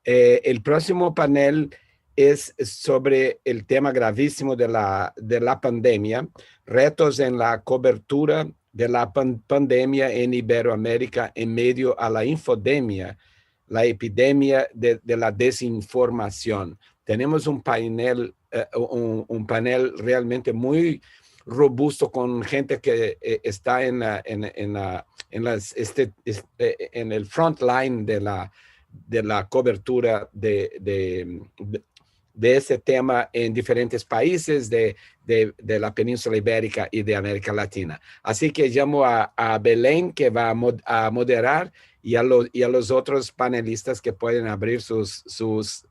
El próximo panel es sobre el tema gravísimo de la pandemia, retos en la cobertura de la pandemia en Iberoamérica en medio a la infodemia, la epidemia de la desinformación. Tenemos un panel realmente muy robusto con gente que está en el front line de la cobertura de ese tema en diferentes países de la península ibérica y de América Latina. Así que llamo a Belén, que va a moderar, y a los otros panelistas que pueden abrir sus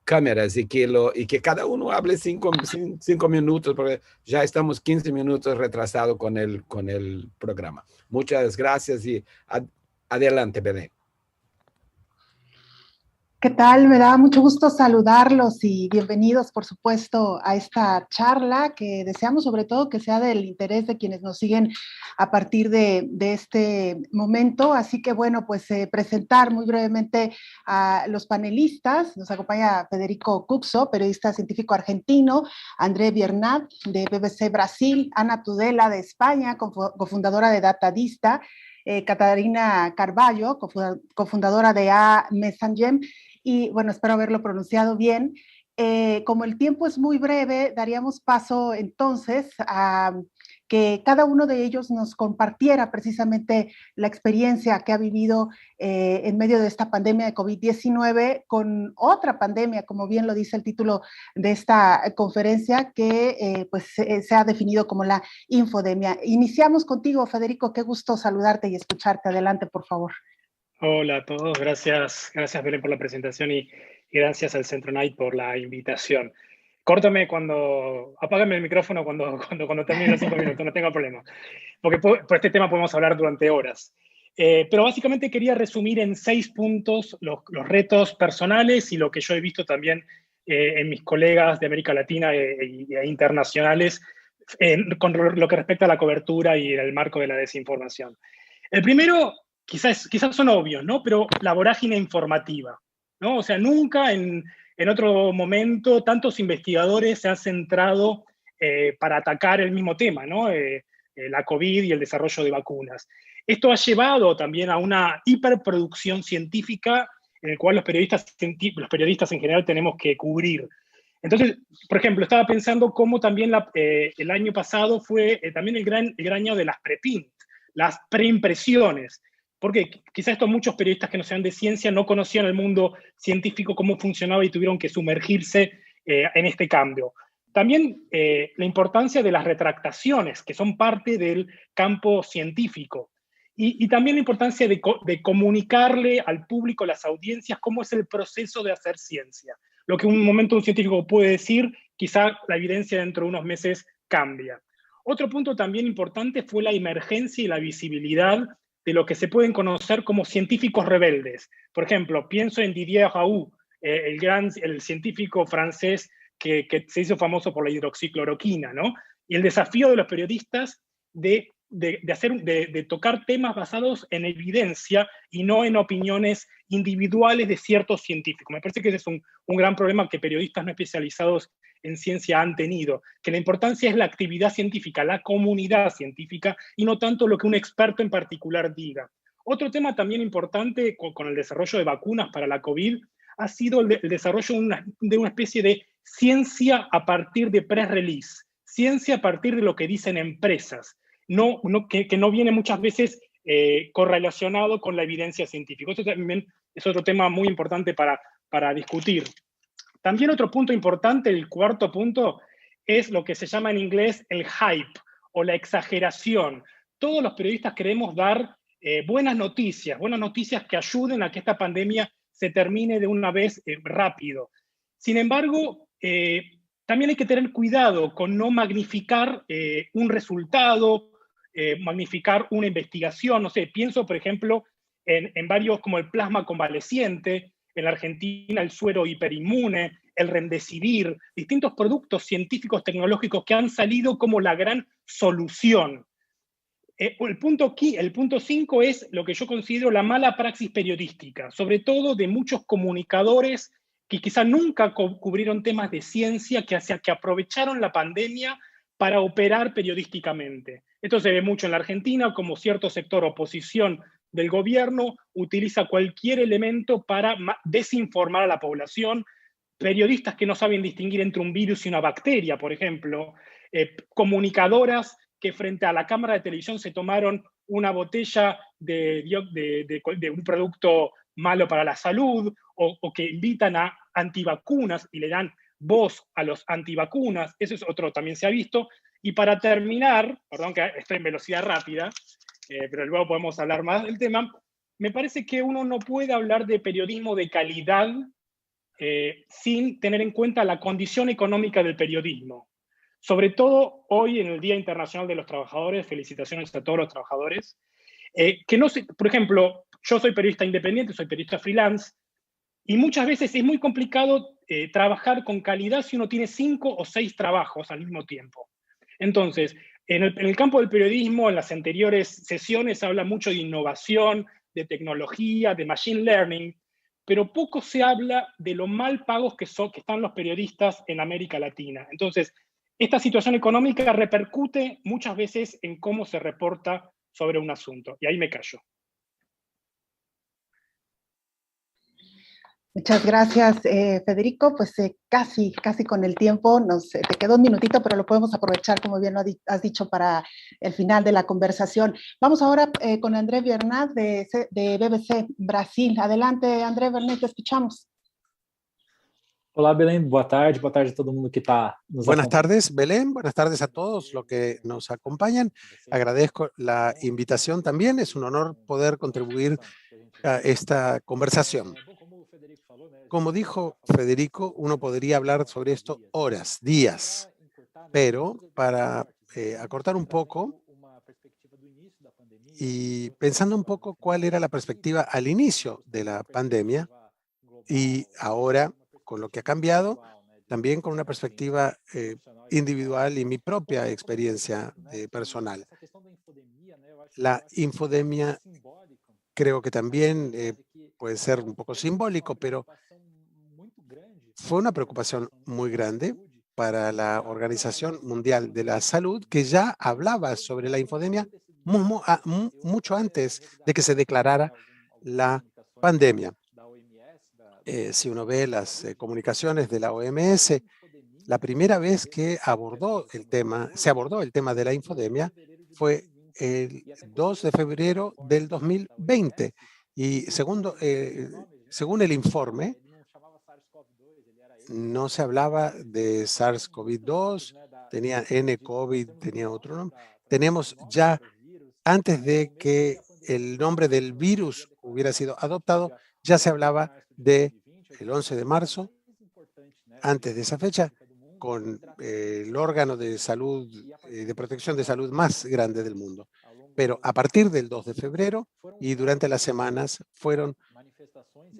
cámaras y que cada uno hable cinco minutos, porque ya estamos 15 minutos retrasados con el programa. Muchas gracias y adelante, Belén. ¿Qué tal? Me da mucho gusto saludarlos y bienvenidos, por supuesto, a esta charla que deseamos sobre todo que sea del interés de quienes nos siguen a partir de este momento. Así que bueno, pues presentar muy brevemente a los panelistas. Nos acompaña Federico Cuxo, periodista científico argentino, André Biernat de BBC Brasil, Ana Tudela de España, cofundadora de Datadista, Catarina Carballo, cofundadora de A Messenger, y bueno, espero haberlo pronunciado bien. Como el tiempo es muy breve, daríamos paso entonces a que cada uno de ellos nos compartiera precisamente la experiencia que ha vivido en medio de esta pandemia de COVID-19 con otra pandemia, como bien lo dice el título de esta conferencia, que se ha definido como la infodemia. Iniciamos contigo, Federico, qué gusto saludarte y escucharte. Adelante, por favor. Hola a todos, gracias Belén por la presentación y gracias al Centro Knight por la invitación. Córtame apágame el micrófono cuando termine los 5 minutos, no tengo problema, porque por este tema podemos hablar durante horas. Pero básicamente quería resumir en 6 puntos los retos personales y lo que yo he visto también en mis colegas de América Latina e internacionales con lo que respecta a la cobertura y el marco de la desinformación. El primero, quizás son obvios, ¿no? Pero la vorágine informativa, ¿no? O sea, nunca en otro momento tantos investigadores se han centrado para atacar el mismo tema, ¿no? La COVID y el desarrollo de vacunas. Esto ha llevado también a una hiperproducción científica en el cual los periodistas en general tenemos que cubrir. Entonces, por ejemplo, estaba pensando cómo también el año pasado fue también el gran año de las preprint, las preimpresiones, porque quizás muchos periodistas que no sean de ciencia no conocían el mundo científico, cómo funcionaba y tuvieron que sumergirse en este cambio. También la importancia de las retractaciones, que son parte del campo científico. Y también la importancia de comunicarle al público, a las audiencias, cómo es el proceso de hacer ciencia. Lo que un momento un científico puede decir, quizá la evidencia dentro de unos meses cambia. Otro punto también importante fue la emergencia y la visibilidad de lo que se pueden conocer como científicos rebeldes. Por ejemplo, pienso en Didier Raoult, el científico francés que se hizo famoso por la hidroxicloroquina, ¿no? Y el desafío de los periodistas de tocar temas basados en evidencia y no en opiniones individuales de ciertos científicos. Me parece que ese es un gran problema que periodistas no especializados en ciencia han tenido, que la importancia es la actividad científica, la comunidad científica, y no tanto lo que un experto en particular diga. Otro tema también importante con el desarrollo de vacunas para la COVID ha sido el desarrollo de una especie de ciencia a partir de press release, ciencia a partir de lo que dicen empresas, que no viene muchas veces correlacionado con la evidencia científica. Eso también es otro tema muy importante para discutir. También otro punto importante, el cuarto punto, es lo que se llama en inglés el hype o la exageración. Todos los periodistas queremos dar buenas noticias que ayuden a que esta pandemia se termine de una vez rápido. Sin embargo, también hay que tener cuidado con no magnificar un resultado, magnificar una investigación. No sé, pienso, por ejemplo, en varios como el plasma convaleciente, en la Argentina el suero hiperinmune, el remdesivir, distintos productos científicos tecnológicos que han salido como la gran solución. El punto 5 es lo que yo considero la mala praxis periodística, sobre todo de muchos comunicadores que quizá nunca cubrieron temas de ciencia, que aprovecharon la pandemia para operar periodísticamente. Esto se ve mucho en la Argentina, como cierto sector oposición del gobierno utiliza cualquier elemento para desinformar a la población, periodistas que no saben distinguir entre un virus y una bacteria, por ejemplo, comunicadoras que frente a la cámara de televisión se tomaron una botella de un producto malo para la salud, o que invitan a antivacunas y le dan voz a los antivacunas. Eso es otro, también se ha visto. Y para terminar, perdón que estoy en velocidad rápida, pero luego podemos hablar más del tema, me parece que uno no puede hablar de periodismo de calidad sin tener en cuenta la condición económica del periodismo. Sobre todo hoy en el Día Internacional de los Trabajadores, felicitaciones a todos los trabajadores, que no sé, por ejemplo, yo soy periodista independiente, soy periodista freelance, y muchas veces es muy complicado trabajar con calidad si uno tiene 5 o 6 trabajos al mismo tiempo. Entonces, en el campo del periodismo, en las anteriores sesiones se habla mucho de innovación, de tecnología, de machine learning, pero poco se habla de lo mal pagos que están los periodistas en América Latina. Entonces, esta situación económica repercute muchas veces en cómo se reporta sobre un asunto. Y ahí me callo. Muchas gracias, Federico. Pues casi con el tiempo, te quedó un minutito, pero lo podemos aprovechar, como bien lo has dicho, para el final de la conversación. Vamos ahora con André Bernat de BBC Brasil. Adelante, André Bernat, te escuchamos. Hola, Belén. Boa tarde a todo el mundo que está nos Buenas tardes, Belén. Buenas tardes a todos los que nos acompañan. Agradezco la invitación también. Es un honor poder contribuir a esta conversación. Como dijo Federico, uno podría hablar sobre esto horas, días, pero para acortar un poco y pensando un poco cuál era la perspectiva al inicio de la pandemia y ahora con lo que ha cambiado, también con una perspectiva individual y mi propia experiencia personal. La infodemia creo que también puede ser un poco simbólico, pero fue una preocupación muy grande para la Organización Mundial de la Salud, que ya hablaba sobre la infodemia mucho antes de que se declarara la pandemia. Si uno ve las comunicaciones de la OMS, la primera vez que se abordó el tema de la infodemia fue el 2 de febrero del 2020. Y según el informe, no se hablaba de SARS-CoV-2, tenía nCoV, tenía otro nombre. Tenemos ya, antes de que el nombre del virus hubiera sido adoptado, ya se hablaba de el 11 de marzo, antes de esa fecha, con el órgano de salud, de protección de salud más grande del mundo. Pero a partir del 2 de febrero y durante las semanas fueron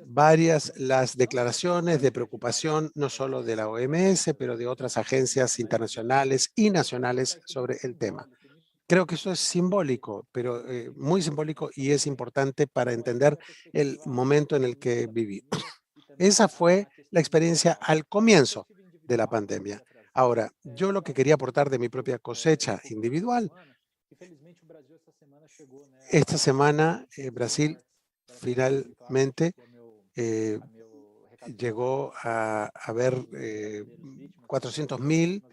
varias las declaraciones de preocupación, no solo de la OMS, pero de otras agencias internacionales y nacionales sobre el tema. Creo que eso es simbólico, pero muy simbólico, y es importante para entender el momento en el que vivimos. Esa fue la experiencia al comienzo de la pandemia. Ahora, yo lo que quería aportar de mi propia cosecha individual, esta semana Brasil finalmente llegó a haber 400.000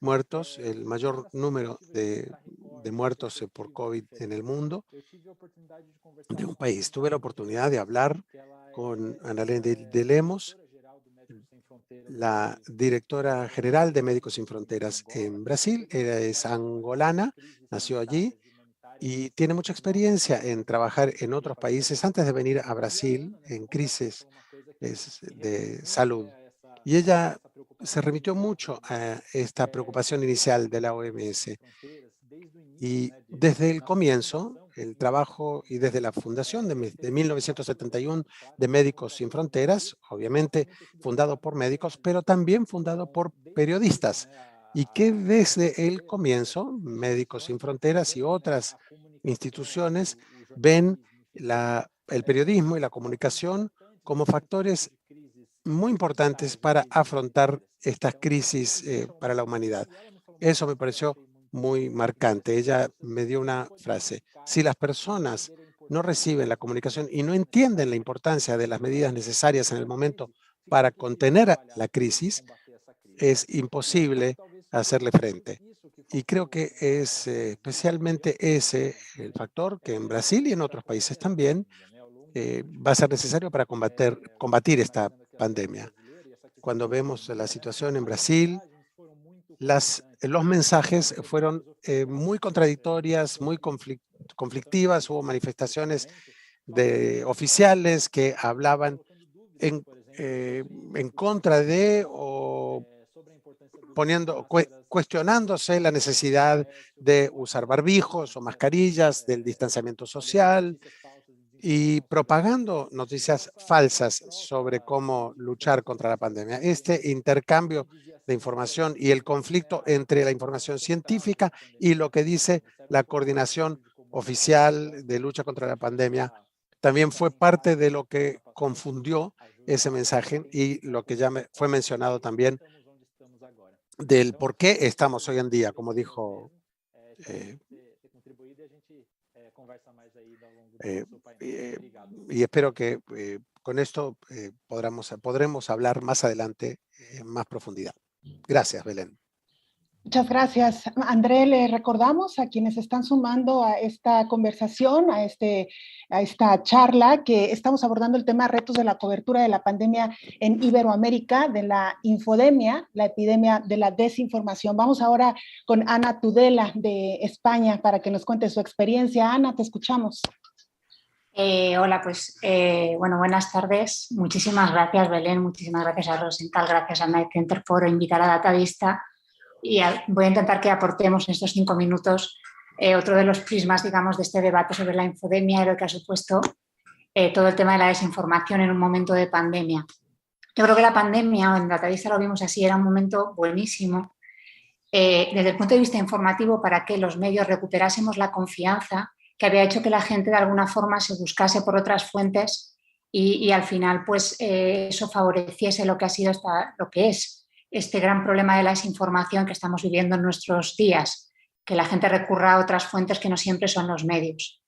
muertos, el mayor número de muertos por COVID en el mundo de un país. Tuve la oportunidad de hablar con Annalena de Lemos, la directora general de Médicos Sin Fronteras en Brasil. Ella es angolana, nació allí y tiene mucha experiencia en trabajar en otros países antes de venir a Brasil en crisis de salud. Y ella se remitió mucho a esta preocupación inicial de la OMS. Y desde el comienzo, el trabajo y desde la fundación de 1971 de Médicos Sin Fronteras, obviamente fundado por médicos, pero también fundado por periodistas. Y que desde el comienzo, Médicos Sin Fronteras y otras instituciones ven el periodismo y la comunicación como factores muy importantes para afrontar estas crisis para la humanidad. Eso me pareció muy marcante. Ella me dio una frase: si las personas no reciben la comunicación y no entienden la importancia de las medidas necesarias en el momento para contener la crisis, es imposible hacerle frente. Y creo que es especialmente ese el factor que en Brasil y en otros países también va a ser necesario para combatir esta pandemia. Cuando vemos la situación en Brasil, los mensajes fueron muy contradictorias, muy conflictivas. Hubo manifestaciones de oficiales que hablaban en contra de o cuestionándose la necesidad de usar barbijos o mascarillas, del distanciamiento social, y propagando noticias falsas sobre cómo luchar contra la pandemia. Este intercambio de información y el conflicto entre la información científica y lo que dice la coordinación oficial de lucha contra la pandemia también fue parte de lo que confundió ese mensaje y lo que ya fue mencionado también del por qué estamos hoy en día, como dijo y espero que con esto podremos hablar más adelante en más profundidad. Gracias, Belén. Muchas gracias. André, le recordamos a quienes están sumando a esta conversación, a esta charla, que estamos abordando el tema retos de la cobertura de la pandemia en Iberoamérica, de la infodemia, la epidemia de la desinformación. Vamos ahora con Ana Tudela de España para que nos cuente su experiencia. Ana, te escuchamos. Hola, pues bueno, buenas tardes. Muchísimas gracias, Belén, muchísimas gracias a Rosenthal, gracias a Knight Center por invitar a Datavista. Y voy a intentar que aportemos en estos 5 minutos otro de los prismas, digamos, de este debate sobre la infodemia y lo que ha supuesto todo el tema de la desinformación en un momento de pandemia. Yo creo que la pandemia, en Datavista lo vimos así, era un momento buenísimo desde el punto de vista informativo para que los medios recuperásemos la confianza que había hecho que la gente de alguna forma se buscase por otras fuentes y al final pues eso favoreciese lo que ha sido lo que es este gran problema de la desinformación que estamos viviendo en nuestros días, que la gente recurra a otras fuentes que no siempre son los medios.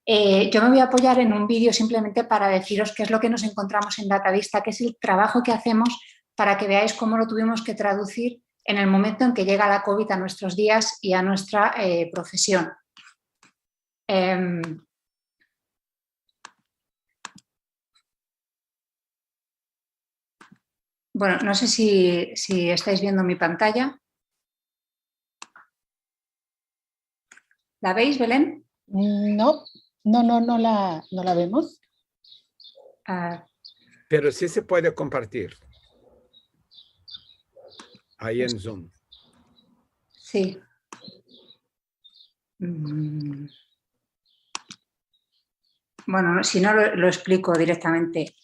Yo me voy a apoyar en un vídeo simplemente para deciros qué es lo que nos encontramos en Datavista, qué es el trabajo que hacemos para que veáis cómo lo tuvimos que traducir en el momento en que llega la COVID a nuestros días y a nuestra profesión. Bueno, no sé si estáis viendo mi pantalla. ¿La veis, Belén? No la vemos. Pero sí se puede compartir. Ahí en Zoom. Sí. Bueno, si no lo explico directamente.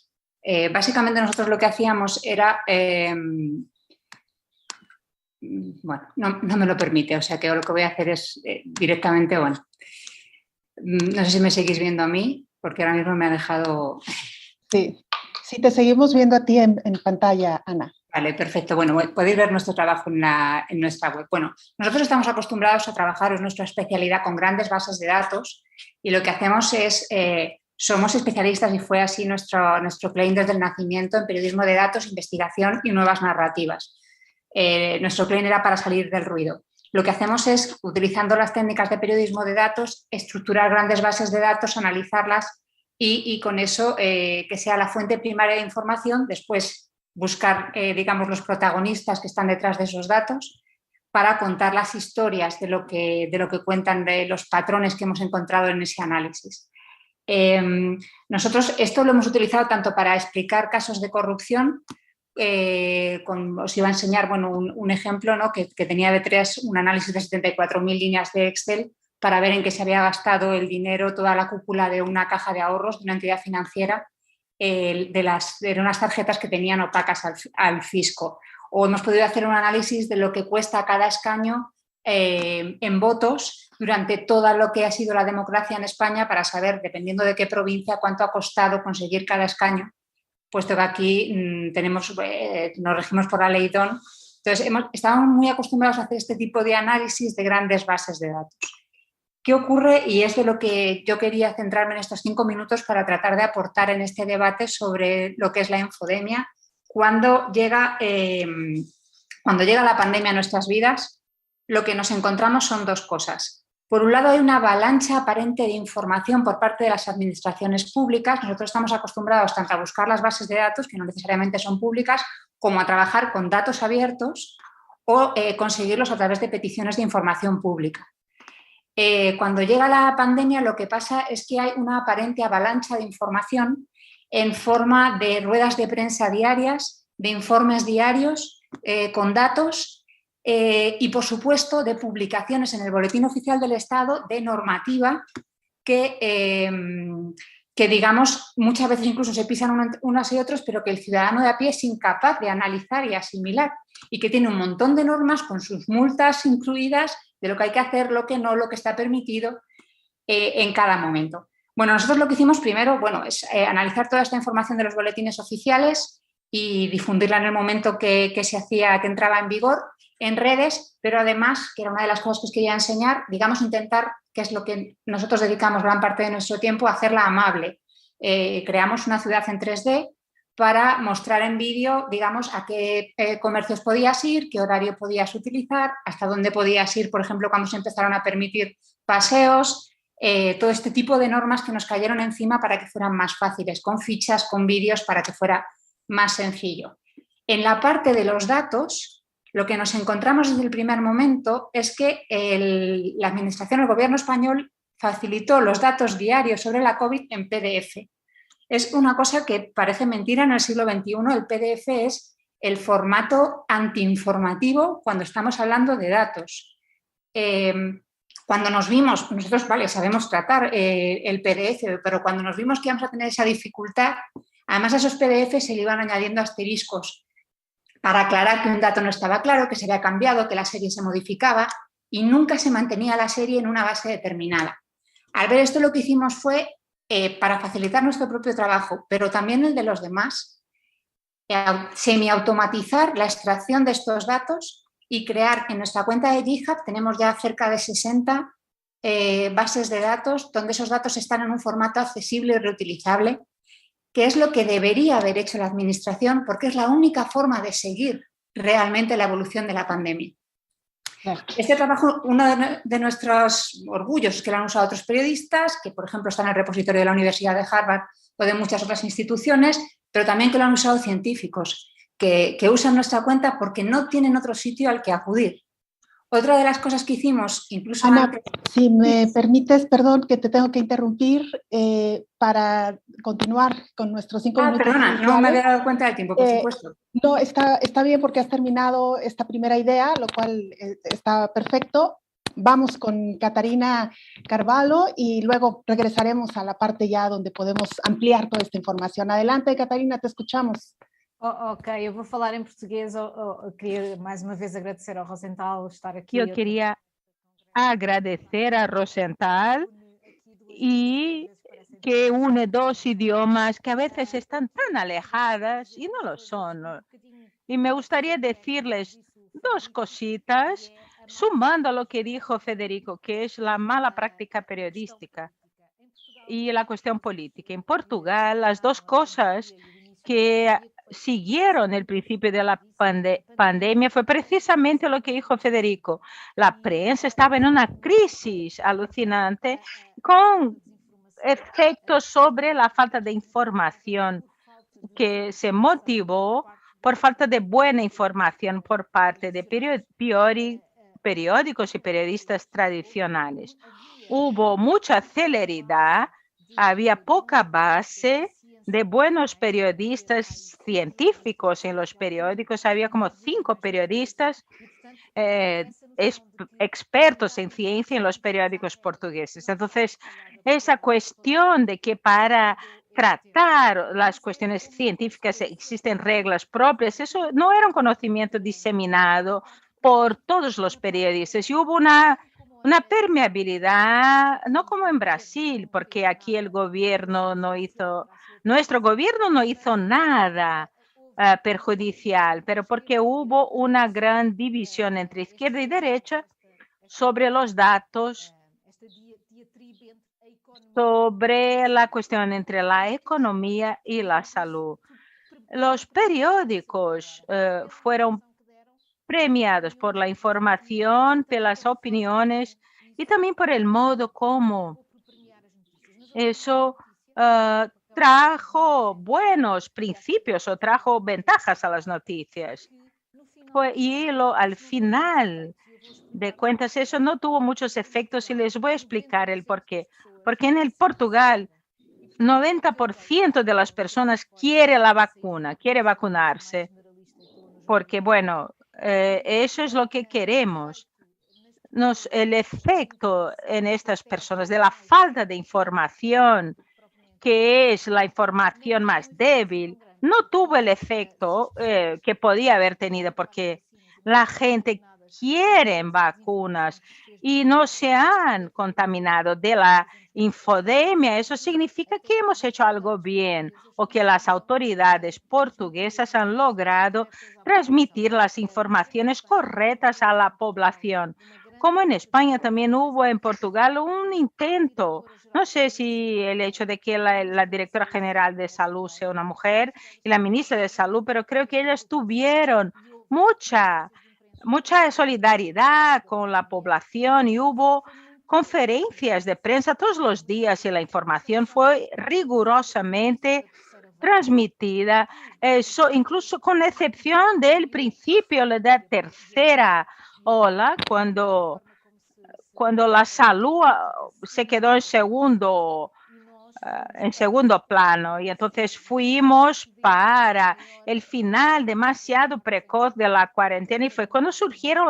Básicamente nosotros lo que hacíamos era, bueno, no me lo permite, o sea que lo que voy a hacer es directamente, bueno, no sé si me seguís viendo a mí, porque ahora mismo me ha dejado... Sí, te seguimos viendo a ti en pantalla, Ana. Vale, perfecto. Bueno, podéis ver nuestro trabajo en nuestra web. Bueno, nosotros estamos acostumbrados a trabajar, es nuestra especialidad, con grandes bases de datos y lo que hacemos es... somos especialistas y fue así nuestro claim desde el nacimiento en periodismo de datos, investigación y nuevas narrativas. Nuestro claim era para salir del ruido. Lo que hacemos es, utilizando las técnicas de periodismo de datos, estructurar grandes bases de datos, analizarlas y con eso que sea la fuente primaria de información, después buscar, digamos, los protagonistas que están detrás de esos datos para contar las historias de lo que cuentan, de los patrones que hemos encontrado en ese análisis. Nosotros esto lo hemos utilizado tanto para explicar casos de corrupción, os iba a enseñar bueno, un ejemplo, ¿no? que tenía detrás un análisis de 74.000 líneas de Excel para ver en qué se había gastado el dinero, toda la cúpula de una caja de ahorros de una entidad financiera, de unas tarjetas que tenían opacas al fisco. O hemos podido hacer un análisis de lo que cuesta cada escaño en votos durante toda lo que ha sido la democracia en España para saber, dependiendo de qué provincia, cuánto ha costado conseguir cada escaño, puesto que aquí nos regimos por la ley DON. Entonces, estamos muy acostumbrados a hacer este tipo de análisis de grandes bases de datos. ¿Qué ocurre? Y es de lo que yo quería centrarme en estos 5 minutos para tratar de aportar en este debate sobre lo que es la infodemia. Cuando llega la pandemia a nuestras vidas, lo que nos encontramos son dos cosas. Por un lado, hay una avalancha aparente de información por parte de las administraciones públicas. Nosotros estamos acostumbrados tanto a buscar las bases de datos, que no necesariamente son públicas, como a trabajar con datos abiertos o conseguirlos a través de peticiones de información pública. Cuando llega la pandemia, lo que pasa es que hay una aparente avalancha de información en forma de ruedas de prensa diarias, de informes diarios con datos y, por supuesto, de publicaciones en el Boletín Oficial del Estado de normativa que digamos, muchas veces incluso se pisan unas y otros, pero que el ciudadano de a pie es incapaz de analizar y asimilar, y que tiene un montón de normas con sus multas incluidas de lo que hay que hacer, lo que no, lo que está permitido en cada momento. Bueno, nosotros lo que hicimos primero, es analizar toda esta información de los boletines oficiales y difundirla en el momento que entraba en vigor en redes, pero además, que era una de las cosas que os quería enseñar, digamos, intentar, que es lo que nosotros dedicamos gran parte de nuestro tiempo, a hacerla amable. Creamos una ciudad en 3D para mostrar en vídeo, digamos, a qué comercios podías ir, qué horario podías utilizar, hasta dónde podías ir, por ejemplo, cuando se empezaron a permitir paseos, todo este tipo de normas que nos cayeron encima para que fueran más fáciles, con fichas, con vídeos, para que fuera más sencillo. En la parte de los datos, lo que nos encontramos desde el primer momento es que la Administración, el Gobierno español, facilitó los datos diarios sobre la COVID en PDF. Es una cosa que parece mentira en el siglo XXI. El PDF es el formato antiinformativo cuando estamos hablando de datos. Cuando nos vimos, nosotros, sabemos tratar el PDF, pero cuando nos vimos que íbamos a tener esa dificultad, además a esos PDF se le iban añadiendo asteriscos para aclarar que un dato no estaba claro, que se había cambiado, que la serie se modificaba y nunca se mantenía la serie en una base determinada. Al ver esto, lo que hicimos fue, para facilitar nuestro propio trabajo, pero también el de los demás, semiautomatizar la extracción de estos datos y crear en nuestra cuenta de GitHub, tenemos ya cerca de 60 bases de datos donde esos datos están en un formato accesible y reutilizable, que es lo que debería haber hecho la Administración, porque es la única forma de seguir realmente la evolución de la pandemia. Este trabajo, uno de nuestros orgullos es que lo han usado otros periodistas, que por ejemplo están en el repositorio de la Universidad de Harvard o de muchas otras instituciones, pero también que lo han usado científicos, que usan nuestra cuenta porque no tienen otro sitio al que acudir. Otra de las cosas que hicimos, incluso Ana, antes... si me permites, perdón, que te tengo que interrumpir para continuar con nuestros 5 minutos. Perdona, iniciales. no me había dado cuenta del tiempo, por supuesto. No, está bien porque has terminado esta primera idea, lo cual está perfecto. Vamos con Catarina Carvalho y luego regresaremos a la parte ya donde podemos ampliar toda esta información. Adelante, Catarina, te escuchamos. Ok, eu vou falar em português. Eu queria mais uma vez agradecer ao Rosenthal estar aqui. Eu queria agradecer a Rosenthal y que une dos idiomas que a veces están tan alejadas y no lo son. Y me gustaría decirles dos cositas, sumando a lo que dijo Federico, que es la mala práctica periodística y la cuestión política. En Portugal, las dos cosas que siguieron el principio de la pandemia fue precisamente lo que dijo Federico. La prensa estaba en una crisis alucinante con efectos sobre la falta de información que se motivó por falta de buena información por parte de periódicos y periodistas tradicionales. Hubo mucha celeridad, había poca base de buenos periodistas científicos en los periódicos. Había como 5 periodistas expertos en ciencia en los periódicos portugueses. Entonces, esa cuestión de que para tratar las cuestiones científicas existen reglas propias, eso no era un conocimiento diseminado por todos los periodistas y hubo una permeabilidad, no como en Brasil, porque aquí el gobierno no hizo, nuestro gobierno no hizo nada perjudicial, pero porque hubo una gran división entre izquierda y derecha sobre los datos, sobre la cuestión entre la economía y la salud. Los periódicos fueron premiados por la información, por las opiniones y también por el modo como eso trajo buenos principios o trajo ventajas a las noticias. Al final de cuentas, eso no tuvo muchos efectos y les voy a explicar el por qué. Porque en el Portugal, 90% de las personas quiere la vacuna, quiere vacunarse. Porque, bueno, eso es lo que queremos. El efecto en estas personas de la falta de información, que es la información más débil, no tuvo el efecto que podía haber tenido, porque la gente quiere vacunas y no se han contaminado de la infodemia. Eso significa que hemos hecho algo bien o que las autoridades portuguesas han logrado transmitir las informaciones correctas a la población. Como en España también hubo en Portugal un intento. No sé si el hecho de que la directora general de salud sea una mujer y la ministra de salud, pero creo que ellas tuvieron mucha solidaridad con la población y hubo conferencias de prensa todos los días y la información fue rigurosamente transmitida, incluso con excepción del principio de la tercera ola, cuando la salud se quedó en segundo plano y entonces fuimos para el final demasiado precoz de la cuarentena y fue cuando surgieron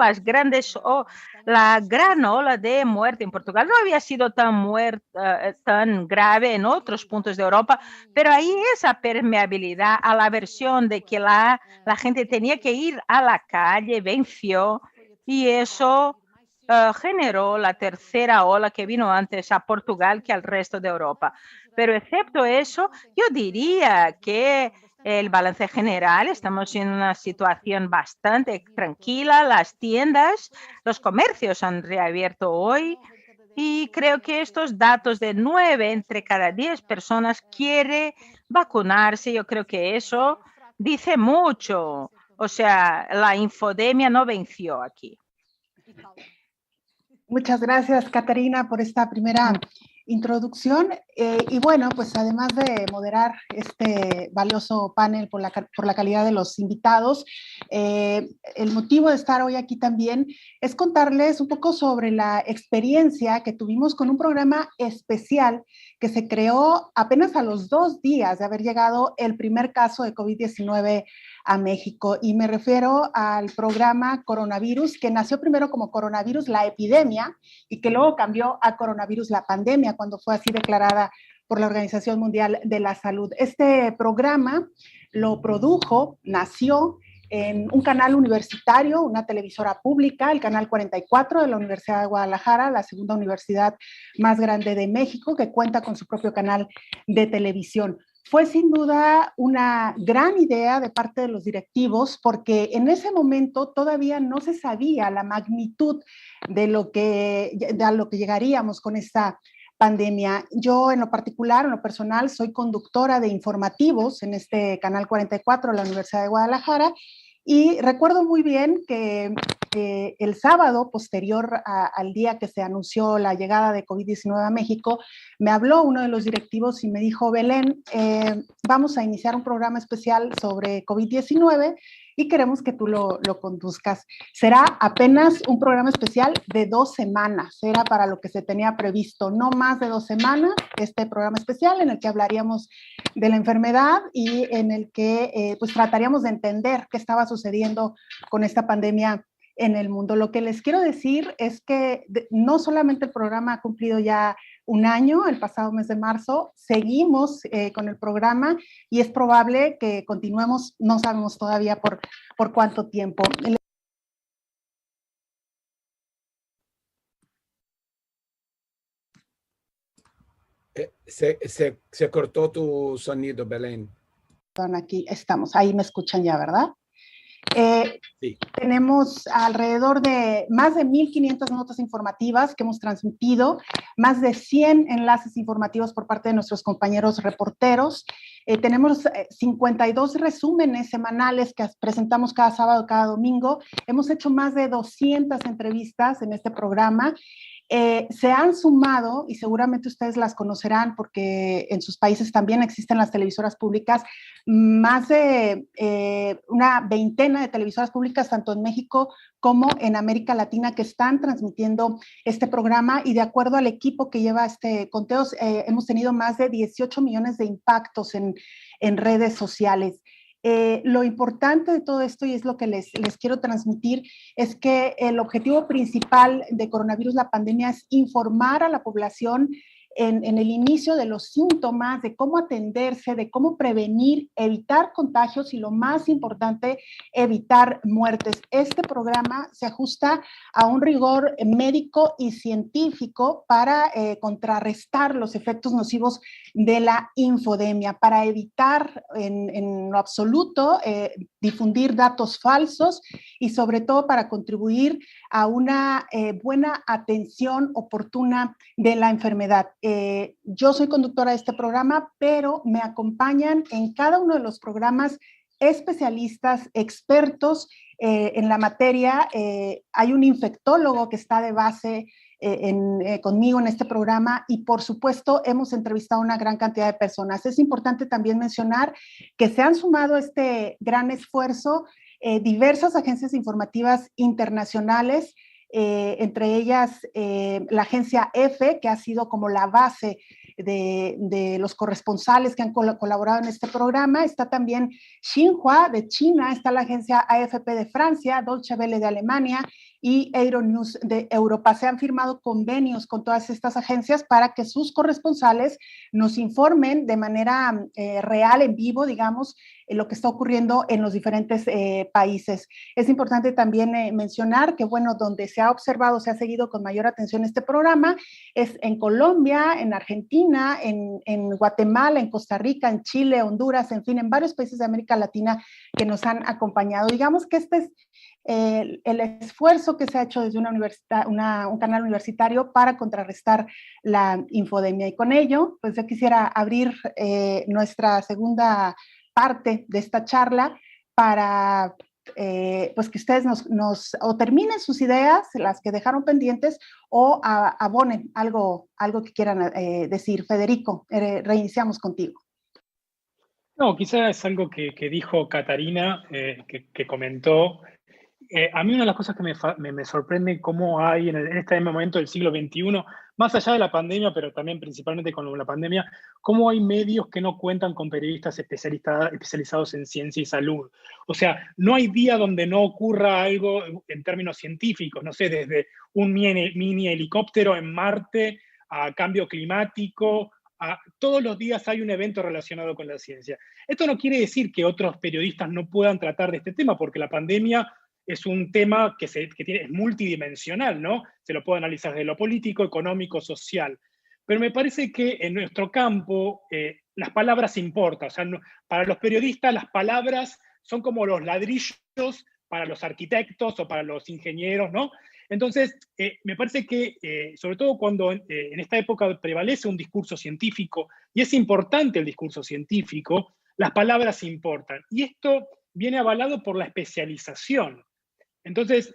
la gran ola de muerte en Portugal. No había sido tan grave en otros puntos de Europa, pero ahí esa permeabilidad a la versión de que la gente tenía que ir a la calle venció y eso generó la tercera ola que vino antes a Portugal que al resto de Europa. Pero excepto eso, yo diría que el balance general, estamos en una situación bastante tranquila, las tiendas, los comercios han reabierto hoy y creo que estos datos de 9 entre cada 10 personas quiere vacunarse, yo creo que eso dice mucho. O sea, la infodemia no venció aquí. Muchas gracias, Catarina, por esta primera introducción. Y bueno, pues además de moderar este valioso panel por la calidad de los invitados, el motivo de estar hoy aquí también es contarles un poco sobre la experiencia que tuvimos con un programa especial que se creó apenas a los 2 días de haber llegado el primer caso de COVID-19 a México. Y me refiero al programa Coronavirus, que nació primero como Coronavirus, la epidemia, y que luego cambió a Coronavirus, la pandemia, cuando fue así declarada por la Organización Mundial de la Salud. Este programa lo nació en un canal universitario, una televisora pública, el canal 44 de la Universidad de Guadalajara, la segunda universidad más grande de México, que cuenta con su propio canal de televisión. Fue sin duda una gran idea de parte de los directivos porque en ese momento todavía no se sabía la magnitud de lo que llegaríamos con esta pandemia. Yo en lo particular, en lo personal, soy conductora de informativos en este canal 44 de la Universidad de Guadalajara y recuerdo muy bien que el sábado posterior al día que se anunció la llegada de COVID-19 a México, me habló uno de los directivos y me dijo, Belén, vamos a iniciar un programa especial sobre COVID-19 y queremos que tú lo conduzcas. Será apenas un programa especial de 2 semanas, era para lo que se tenía previsto, no más de 2 semanas, este programa especial en el que hablaríamos de la enfermedad y en el que pues trataríamos de entender qué estaba sucediendo con esta pandemia en el mundo. Lo que les quiero decir es que no solamente el programa ha cumplido ya 1 año, el pasado mes de marzo, seguimos con el programa y es probable que continuemos, no sabemos todavía por cuánto tiempo. Se cortó tu sonido, Belén. Aquí estamos, ahí me escuchan ya, ¿verdad? Sí. Tenemos alrededor de más de 1.500 notas informativas que hemos transmitido, más de 100 enlaces informativos por parte de nuestros compañeros reporteros. Tenemos 52 resúmenes semanales que presentamos cada sábado, cada domingo. Hemos hecho más de 200 entrevistas en este programa. Se han sumado, y seguramente ustedes las conocerán porque en sus países también existen las televisoras públicas, más de una veintena de televisoras públicas, tanto en México como en América Latina, que están transmitiendo este programa, y de acuerdo al equipo que lleva este conteo, hemos tenido más de 18 millones de impactos en redes sociales. Lo importante de todo esto, y es lo que les quiero transmitir, es que el objetivo principal de coronavirus, la pandemia, es informar a la población en el inicio de los síntomas, de cómo atenderse, de cómo prevenir, evitar contagios y, lo más importante, evitar muertes. Este programa se ajusta a un rigor médico y científico para contrarrestar los efectos nocivos de la infodemia, para evitar en lo absoluto difundir datos falsos y sobre todo para contribuir a una buena atención oportuna de la enfermedad. Yo soy conductora de este programa, pero me acompañan en cada uno de los programas especialistas, expertos en la materia. Hay un infectólogo que está de base conmigo en este programa, y por supuesto hemos entrevistado a una gran cantidad de personas. Es importante también mencionar que se han sumado a este gran esfuerzo diversas agencias informativas internacionales, entre ellas la agencia EFE, que ha sido como la base de los corresponsales que han colaborado en este programa. Está también Xinhua de China, está la agencia AFP de Francia, Deutsche Welle de Alemania y Euronews de Europa. Se han firmado convenios con todas estas agencias para que sus corresponsales nos informen de manera real, en vivo, digamos, lo que está ocurriendo en los diferentes países. Es importante también mencionar que, bueno, donde se ha observado, se ha seguido con mayor atención este programa, es en Colombia, en Argentina, en Guatemala, en Costa Rica, en Chile, Honduras, en fin, en varios países de América Latina que nos han acompañado. Digamos que este es el esfuerzo que se ha hecho desde una universidad, un canal universitario para contrarrestar la infodemia. Y con ello, pues yo quisiera abrir nuestra segunda parte de esta charla para pues que ustedes nos o terminen sus ideas, las que dejaron pendientes, o abonen algo que quieran decir. Federico, reiniciamos contigo. No, quizás es algo que dijo Catarina, que comentó. A mí una de las cosas que me sorprende cómo hay en este momento del siglo XXI, más allá de la pandemia, pero también principalmente con la pandemia, cómo hay medios que no cuentan con periodistas especializados en ciencia y salud. O sea, no hay día donde no ocurra algo en términos científicos, no sé, desde un mini helicóptero en Marte a cambio climático. Todos los días hay un evento relacionado con la ciencia. Esto no quiere decir que otros periodistas no puedan tratar de este tema, porque la pandemia es un tema que es multidimensional, ¿no? Se lo puede analizar desde lo político, económico, social. Pero me parece que en nuestro campo las palabras importan. O sea, para los periodistas las palabras son como los ladrillos para los arquitectos o para los ingenieros, ¿no? Entonces, me parece que, sobre todo cuando en esta época prevalece un discurso científico, y es importante el discurso científico, las palabras importan. Y esto viene avalado por la especialización. Entonces,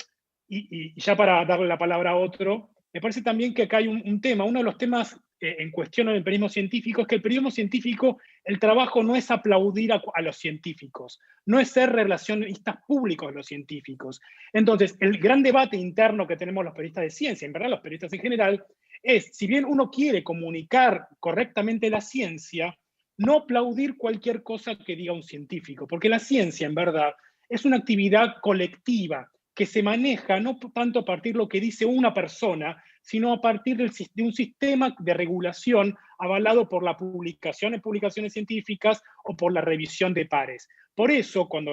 y ya para darle la palabra a otro, me parece también que acá hay un tema, uno de los temas en cuestión en el periodismo científico es que el periodismo científico, el trabajo no es aplaudir a los científicos, no es ser relacionistas públicos de los científicos. Entonces, el gran debate interno que tenemos los periodistas de ciencia, en verdad los periodistas en general, es, si bien uno quiere comunicar correctamente la ciencia, no aplaudir cualquier cosa que diga un científico, porque la ciencia, en verdad, es una actividad colectiva que se maneja no tanto a partir de lo que dice una persona, sino a partir de un sistema de regulación avalado por la publicación en publicaciones científicas o por la revisión de pares. Por eso, como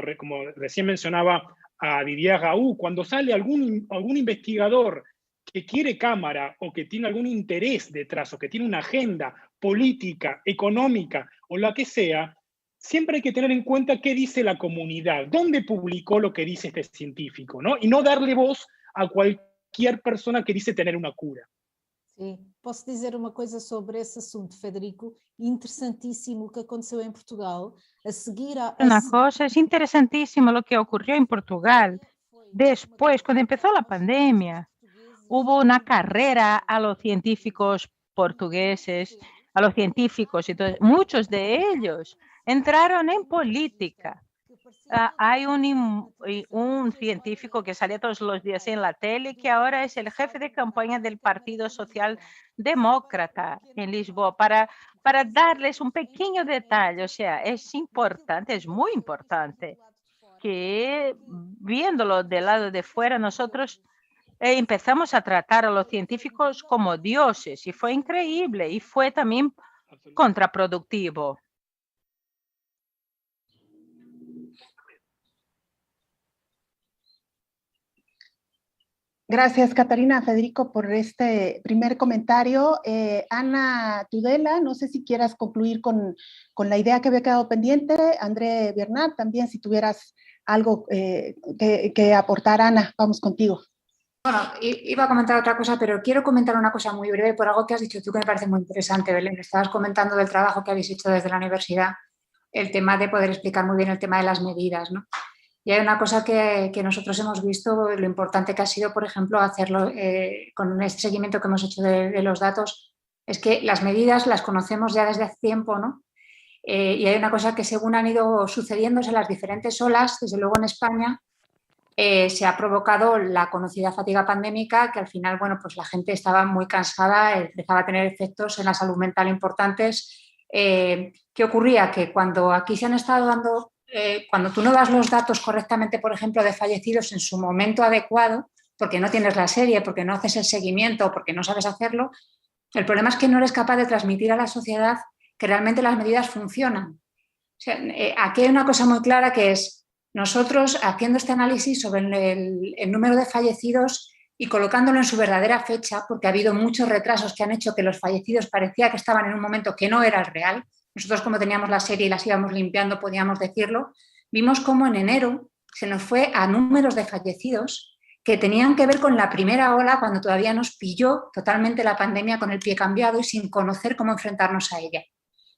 recién mencionaba a Didier Raoult, cuando sale algún investigador que quiere cámara o que tiene algún interés detrás o que tiene una agenda política, económica o la que sea, siempre hay que tener en cuenta qué dice la comunidad, dónde publicó lo que dice este científico, ¿no? Y no darle voz a cualquier persona que dice tener una cura. Sim. Posso dizer uma coisa sobre esse assunto, Federico? Interessantíssimo o que aconteceu em Portugal. A seguir Una cosa, es interesantísimo lo que ocurrió en Portugal. Después, cuando empezó la pandemia, hubo una carrera a los científicos portugueses, a los científicos, y muchos de ellos entraron en política. Hay un científico que sale todos los días en la tele que ahora es el jefe de campaña del Partido Social Demócrata en Lisboa, para darles un pequeño detalle. O sea, es importante, es muy importante que, viéndolo del lado de fuera, nosotros empezamos a tratar a los científicos como dioses, y fue increíble y fue también contraproductivo. Gracias, Catarina, Federico, por este primer comentario. Ana Tudela, no sé si quieras concluir con la idea que había quedado pendiente. André Bernat, también, si tuvieras algo que aportar. Ana, vamos contigo. Bueno, iba a comentar otra cosa, pero quiero comentar una cosa muy breve por algo que has dicho tú que me parece muy interesante, Belén. Estabas comentando del trabajo que habéis hecho desde la universidad, el tema de poder explicar muy bien el tema de las medidas, ¿no? Y hay una cosa que nosotros hemos visto, lo importante que ha sido, por ejemplo, hacerlo con este seguimiento que hemos hecho de los datos, es que las medidas las conocemos ya desde hace tiempo, ¿no? Y hay una cosa que, según han ido sucediéndose las diferentes olas, desde luego en España, se ha provocado la conocida fatiga pandémica, que al final, bueno, pues la gente estaba muy cansada, empezaba a tener efectos en la salud mental importantes. ¿Qué ocurría? Que cuando aquí se han estado dando... cuando tú no das los datos correctamente, por ejemplo, de fallecidos en su momento adecuado, porque no tienes la serie, porque no haces el seguimiento, porque no sabes hacerlo, el problema es que no eres capaz de transmitir a la sociedad que realmente las medidas funcionan. O sea, aquí hay una cosa muy clara, que es nosotros haciendo este análisis sobre el número de fallecidos y colocándolo en su verdadera fecha, porque ha habido muchos retrasos que han hecho que los fallecidos parecía que estaban en un momento que no era el real. Nosotros, como teníamos la serie y las íbamos limpiando, podíamos decirlo. Vimos cómo en enero se nos fue a números de fallecidos que tenían que ver con la primera ola, cuando todavía nos pilló totalmente la pandemia con el pie cambiado y sin conocer cómo enfrentarnos a ella.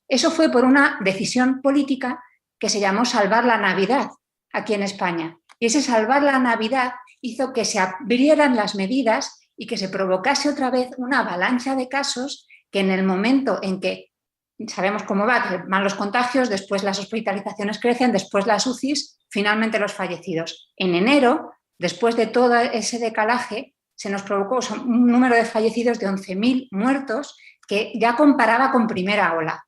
Eso fue por una decisión política que se llamó salvar la Navidad aquí en España. Y ese salvar la Navidad hizo que se abrieran las medidas y que se provocase otra vez una avalancha de casos que, en el momento en que sabemos cómo va, que van los contagios, después las hospitalizaciones crecen, después las UCIs, finalmente los fallecidos. En enero, después de todo ese decalaje, se nos provocó un número de fallecidos de 11.000 muertos, que ya comparaba con primera ola.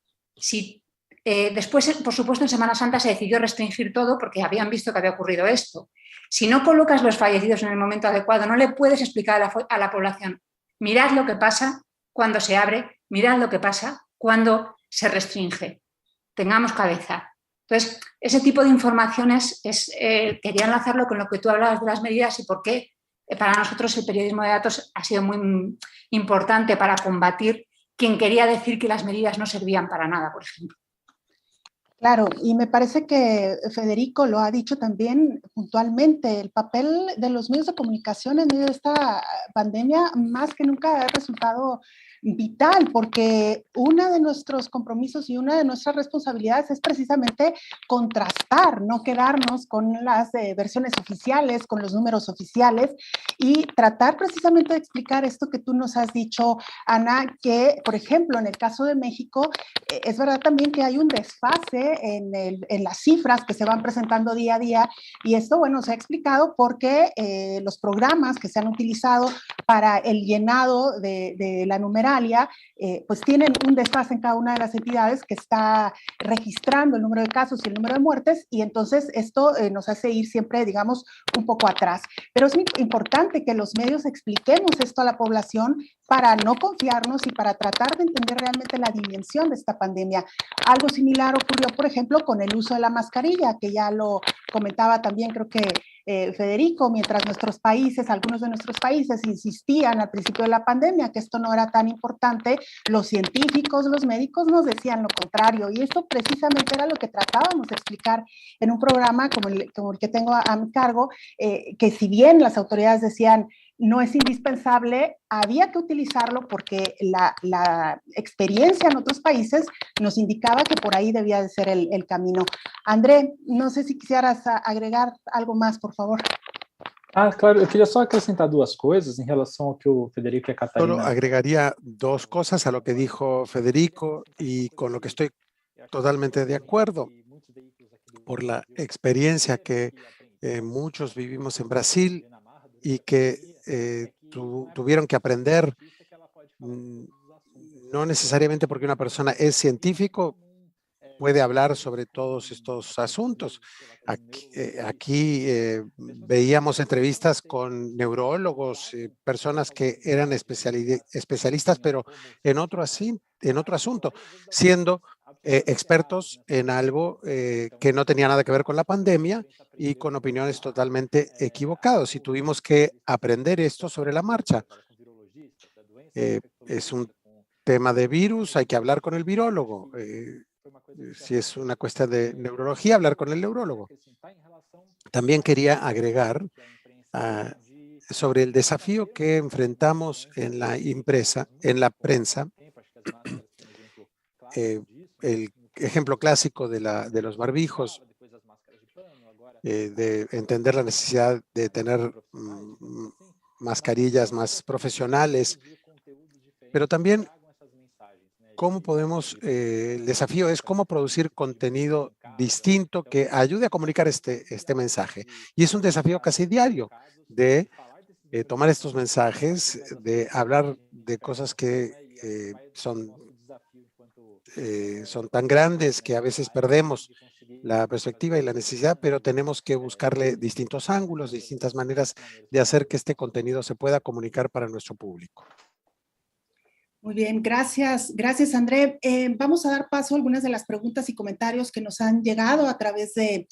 Después, por supuesto, en Semana Santa se decidió restringir todo porque habían visto que había ocurrido esto. Si no colocas los fallecidos en el momento adecuado, no le puedes explicar a la población: mirad lo que pasa cuando se abre, mirad lo que pasa cuando se restringe. Tengamos cabeza. Entonces, ese tipo de informaciones quería enlazarlo con lo que tú hablabas de las medidas y por qué para nosotros el periodismo de datos ha sido muy importante para combatir quien quería decir que las medidas no servían para nada, por ejemplo. Claro, y me parece que Federico lo ha dicho también puntualmente, el papel de los medios de comunicación en medio de esta pandemia más que nunca ha resultado vital, porque uno de nuestros compromisos y una de nuestras responsabilidades es precisamente contrastar, no quedarnos con las versiones oficiales, con los números oficiales, y tratar precisamente de explicar esto que tú nos has dicho, Ana, que, por ejemplo, en el caso de México, es verdad también que hay un desfase en las cifras que se van presentando día a día, y esto, bueno, se ha explicado porque los programas que se han utilizado para el llenado de la numeralia, pues tienen un desfase en cada una de las entidades que está registrando el número de casos y el número de muertes, y entonces esto nos hace ir siempre, digamos, un poco atrás. Pero es muy importante que los medios expliquemos esto a la población para no confiarnos y para tratar de entender realmente la dimensión de esta pandemia. Algo similar ocurrió, por ejemplo, con el uso de la mascarilla, que ya lo comentaba también, creo que Federico, mientras nuestros países, algunos de nuestros países insistían al principio de la pandemia que esto no era tan importante, los científicos, los médicos nos decían lo contrario, y esto precisamente era lo que tratábamos de explicar en un programa como el que tengo a mi cargo, que si bien las autoridades decían no es indispensable, había que utilizarlo porque la experiencia en otros países nos indicaba que por ahí debía de ser el camino. André, no sé si quisieras agregar algo más, por favor. Claro, eu queria só acrescentar duas coisas em relação ao que o Federico e a Catarina... Solo agregaría dos cosas a lo que dijo Federico y con lo que estoy totalmente de acuerdo por la experiencia que muchos vivimos en Brasil y que tuvieron que aprender, no necesariamente porque una persona es científico, puede hablar sobre todos estos asuntos. Aquí veíamos entrevistas con neurólogos, personas que eran especialistas, pero en otro asunto, siendo expertos en algo que no tenía nada que ver con la pandemia y con opiniones totalmente equivocadas. Y tuvimos que aprender esto sobre la marcha. Es un tema de virus, hay que hablar con el virólogo. Si es una cuestión de neurología, hablar con el neurólogo. También quería agregar sobre el desafío que enfrentamos en la prensa, el ejemplo clásico de los barbijos, de entender la necesidad de tener mascarillas más profesionales, pero también cómo podemos, el desafío es cómo producir contenido distinto que ayude a comunicar este mensaje. Y es un desafío casi diario de tomar estos mensajes, de hablar de cosas que son tan grandes que a veces perdemos la perspectiva y la necesidad, pero tenemos que buscarle distintos ángulos, distintas maneras de hacer que este contenido se pueda comunicar para nuestro público. Muy bien, gracias André. Vamos a dar paso a algunas de las preguntas y comentarios que nos han llegado a través de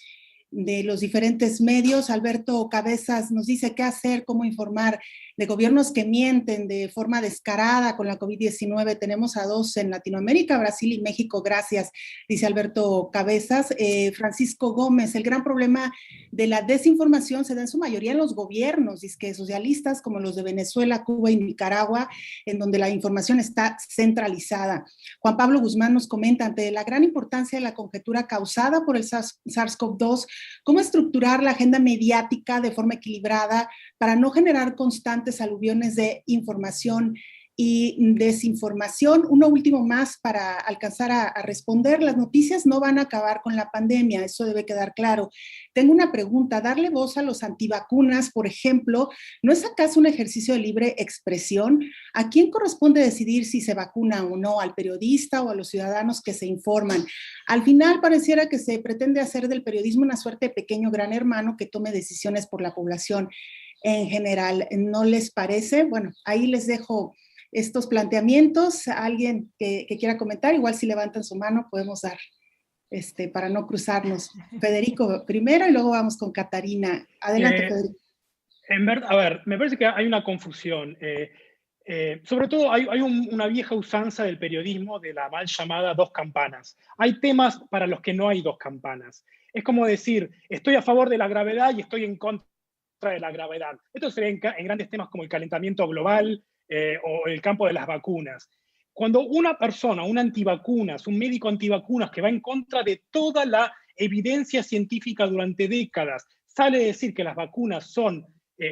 los diferentes medios. Alberto Cabezas nos dice qué hacer, cómo informar de gobiernos que mienten de forma descarada con la COVID-19. Tenemos a dos en Latinoamérica, Brasil y México, gracias, dice Alberto Cabezas. Francisco Gómez, el gran problema de la desinformación se da en su mayoría en los gobiernos, que socialistas como los de Venezuela, Cuba y Nicaragua, en donde la información está centralizada. Juan Pablo Guzmán nos comenta, ante la gran importancia de la conjetura causada por el SARS-CoV-2, ¿cómo estructurar la agenda mediática de forma equilibrada para no generar constantes aluviones de información y desinformación? Uno último más para alcanzar a responder. Las noticias no van a acabar con la pandemia, eso debe quedar claro. Tengo una pregunta, darle voz a los antivacunas, por ejemplo, ¿no es acaso un ejercicio de libre expresión? ¿A quién corresponde decidir si se vacuna o no? ¿Al periodista o a los ciudadanos que se informan? Al final pareciera que se pretende hacer del periodismo una suerte de pequeño gran hermano que tome decisiones por la población en general. ¿No les parece? Bueno, ahí les dejo estos planteamientos. ¿Alguien que quiera comentar? Igual si levantan su mano podemos dar, para no cruzarnos. Federico primero y luego vamos con Catarina. Adelante, Federico. En verdad, a ver, me parece que hay una confusión. Sobre todo hay una vieja usanza del periodismo de la mal llamada dos campanas. Hay temas para los que no hay dos campanas. Es como decir, estoy a favor de la gravedad y estoy en contra de la gravedad. Esto se ve en grandes temas como el calentamiento global o el campo de las vacunas. Cuando una persona, un antivacunas, un médico antivacunas que va en contra de toda la evidencia científica durante décadas, sale a decir que las vacunas son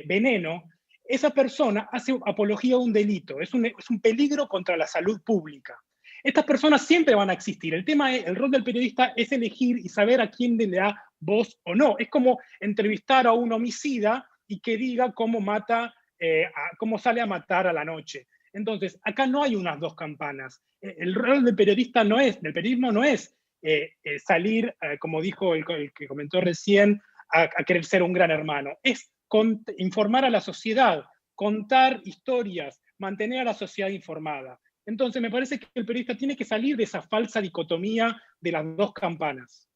veneno, esa persona hace apología a un delito, es un peligro contra la salud pública. Estas personas siempre van a existir. El rol del periodista es elegir y saber a quién le da voz o no. Es como entrevistar a un homicida y que diga cómo sale a matar a la noche. Entonces, acá no hay unas dos campanas. El rol del periodismo no es salir, como dijo el que comentó recién, a querer ser un gran hermano. Es informar a la sociedad, contar historias, mantener a la sociedad informada. Entonces, me parece que el periodista tiene que salir de esa falsa dicotomía de las dos campanas.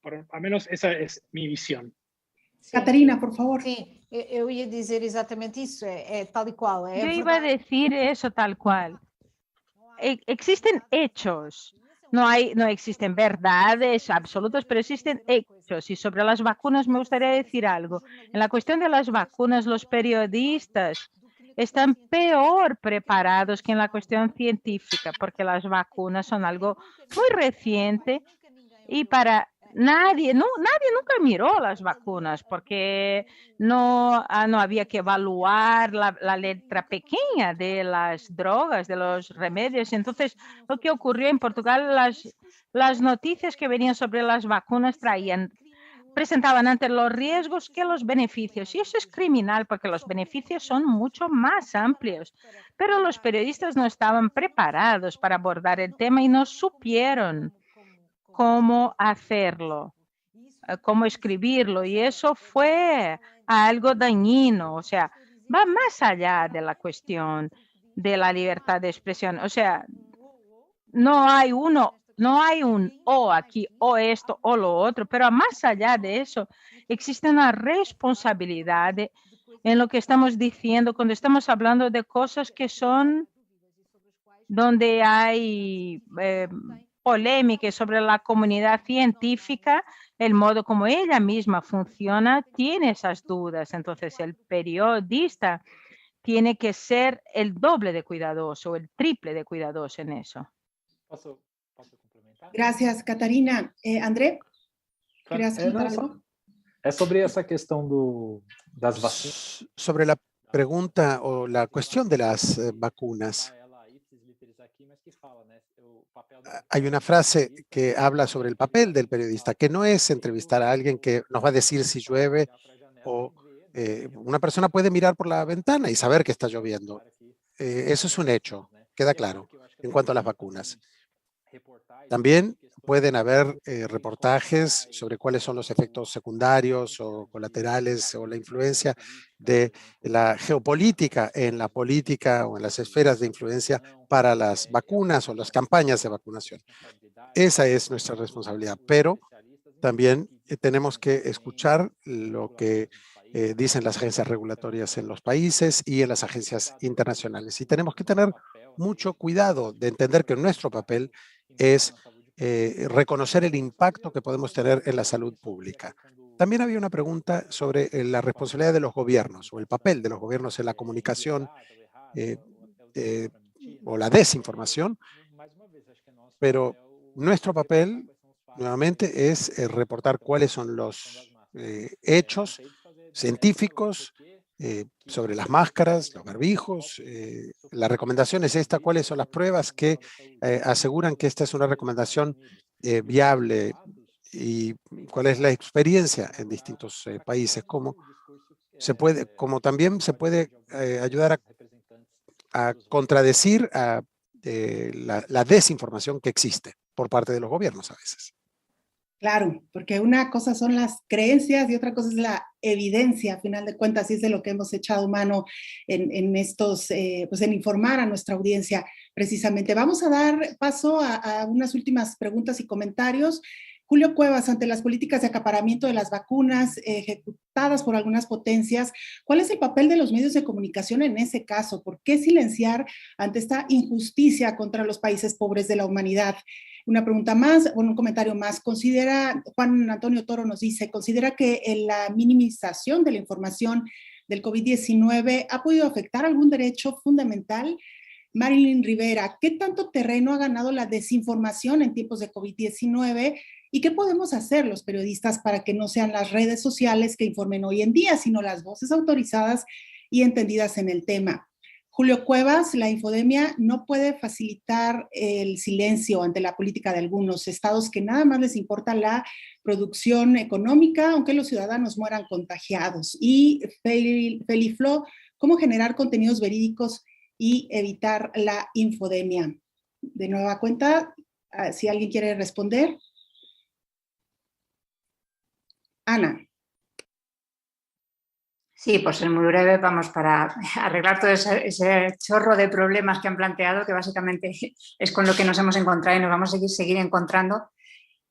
Al menos esa es mi visión. Catarina, por favor. Sim, eu ia dizer exatamente isso, tal e qual. Yo iba a decir eso tal cual. Existen hechos, no existen verdades absolutas, pero existen hechos. Y sobre las vacunas me gustaría decir algo. En la cuestión de las vacunas, los periodistas están peor preparados que en la cuestión científica, porque las vacunas son algo muy reciente y para nadie nunca miró las vacunas porque no había que evaluar la letra pequeña de las drogas, de los remedios. Entonces, lo que ocurrió en Portugal, las noticias que venían sobre las vacunas presentaban antes los riesgos que los beneficios. Y eso es criminal porque los beneficios son mucho más amplios. Pero los periodistas no estaban preparados para abordar el tema y no supieron cómo hacerlo, cómo escribirlo. Y eso fue algo dañino. O sea, va más allá de la cuestión de la libertad de expresión. O sea, no hay un o aquí, o esto, o lo otro, pero más allá de eso, existe una responsabilidad en lo que estamos diciendo cuando estamos hablando de cosas que son donde hay polémica sobre la comunidad científica, el modo como ella misma funciona, tiene esas dudas. Entonces, el periodista tiene que ser el doble de cuidadoso, el triple de cuidadoso en eso. Posso complementar? Gracias, Catarina. André, ¿querías comentar Não, algo? é sobre essa questão das vacinas. Sobre la pregunta o la cuestión de las vacunas. Hay una frase que habla sobre el papel del periodista, que no es entrevistar a alguien que nos va a decir si llueve o una persona puede mirar por la ventana y saber que está lloviendo. Eso es un hecho, queda claro, en cuanto a las vacunas. También pueden haber reportajes sobre cuáles son los efectos secundarios o colaterales o la influencia de la geopolítica en la política o en las esferas de influencia para las vacunas o las campañas de vacunación. Esa es nuestra responsabilidad, pero también tenemos que escuchar lo que dicen las agencias regulatorias en los países y en las agencias internacionales. Y tenemos que tener mucho cuidado de entender que nuestro papel es reconocer el impacto que podemos tener en la salud pública. También había una pregunta sobre la responsabilidad de los gobiernos o el papel de los gobiernos en la comunicación o la desinformación, pero nuestro papel nuevamente es reportar cuáles son los hechos científicos sobre las máscaras, los barbijos. La recomendación es esta, cuáles son las pruebas que aseguran que esta es una recomendación viable y cuál es la experiencia en distintos países, cómo también se puede ayudar a contradecir la desinformación que existe por parte de los gobiernos a veces. Claro, porque una cosa son las creencias y otra cosa es la evidencia, a final de cuentas, y es de lo que hemos echado mano en estos, pues en informar a nuestra audiencia precisamente. Vamos a dar paso a unas últimas preguntas y comentarios. Julio Cuevas, ante las políticas de acaparamiento de las vacunas ejecutadas por algunas potencias, ¿cuál es el papel de los medios de comunicación en ese caso? ¿Por qué silenciar ante esta injusticia contra los países pobres de la humanidad? Una pregunta más, bueno, un comentario más. Juan Antonio Toro nos dice, ¿considera que la minimización de la información del COVID-19 ha podido afectar algún derecho fundamental? Marilyn Rivera, ¿qué tanto terreno ha ganado la desinformación en tiempos de COVID-19? ¿Y qué podemos hacer los periodistas para que no sean las redes sociales que informen hoy en día, sino las voces autorizadas y entendidas en el tema? Julio Cuevas, la infodemia no puede facilitar el silencio ante la política de algunos estados que nada más les importa la producción económica, aunque los ciudadanos mueran contagiados. Y Feliflo, ¿cómo generar contenidos verídicos y evitar la infodemia? De nueva cuenta, si alguien quiere responder. Ana. Sí, por ser muy breve, vamos, para arreglar todo ese chorro de problemas que han planteado, que básicamente es con lo que nos hemos encontrado y nos vamos a seguir encontrando.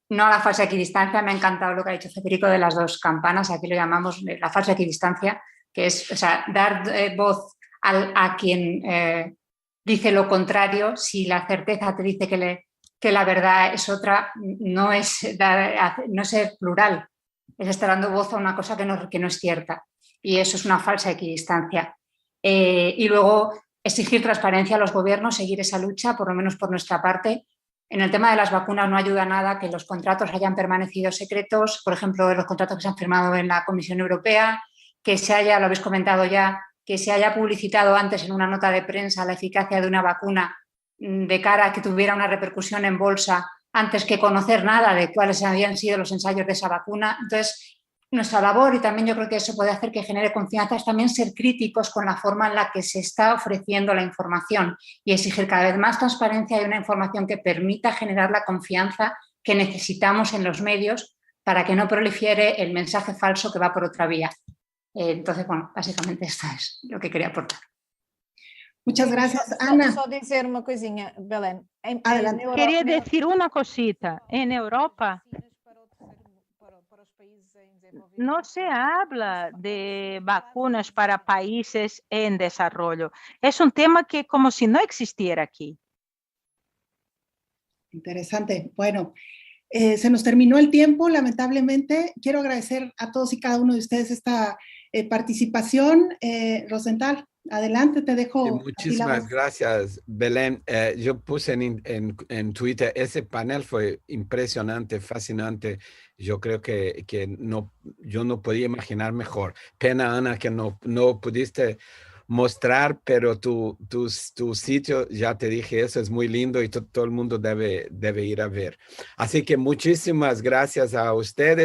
no a la falsa equidistancia. Me ha encantado lo que ha dicho Federico de las dos campanas, aquí lo llamamos la falsa equidistancia, que es, o sea, dar voz a quien dice lo contrario. Si la certeza te dice que la verdad es otra, no es ser plural, es estar dando voz a una cosa que no es cierta, y eso es una falsa equidistancia. Y luego exigir transparencia a los gobiernos, seguir esa lucha, por lo menos por nuestra parte. En el tema de las vacunas no ayuda nada que los contratos hayan permanecido secretos, por ejemplo, los contratos que se han firmado en la Comisión Europea, que se haya, lo habéis comentado ya, que se haya publicitado antes en una nota de prensa la eficacia de una vacuna de cara a que tuviera una repercusión en bolsa antes que conocer nada de cuáles habían sido los ensayos de esa vacuna. Entonces, nuestra labor, y también yo creo que eso puede hacer que genere confianza, es también ser críticos con la forma en la que se está ofreciendo la información y exigir cada vez más transparencia y una información que permita generar la confianza que necesitamos en los medios para que no prolifere el mensaje falso que va por otra vía. Entonces, bueno, básicamente esto es lo que quería aportar. Muchas gracias, Ana. Só dizer uma coisinha, Belén. Adelante. Quería decir una cosita. En Europa no se habla de vacunas para países en desarrollo. Es un tema que como si no existiera aquí. Interesante. Bueno, se nos terminó el tiempo, lamentablemente. Quiero agradecer a todos y cada uno de ustedes esta participación. Rosenthal, adelante, te dejo. Muchísimas gracias, Belén. Yo puse en Twitter, ese panel fue impresionante, fascinante. Yo creo que yo no podía imaginar mejor. Pena, Ana, que no pudiste mostrar, pero tu sitio, ya te dije, eso es muy lindo y todo el mundo debe ir a ver. Así que muchísimas gracias a ustedes.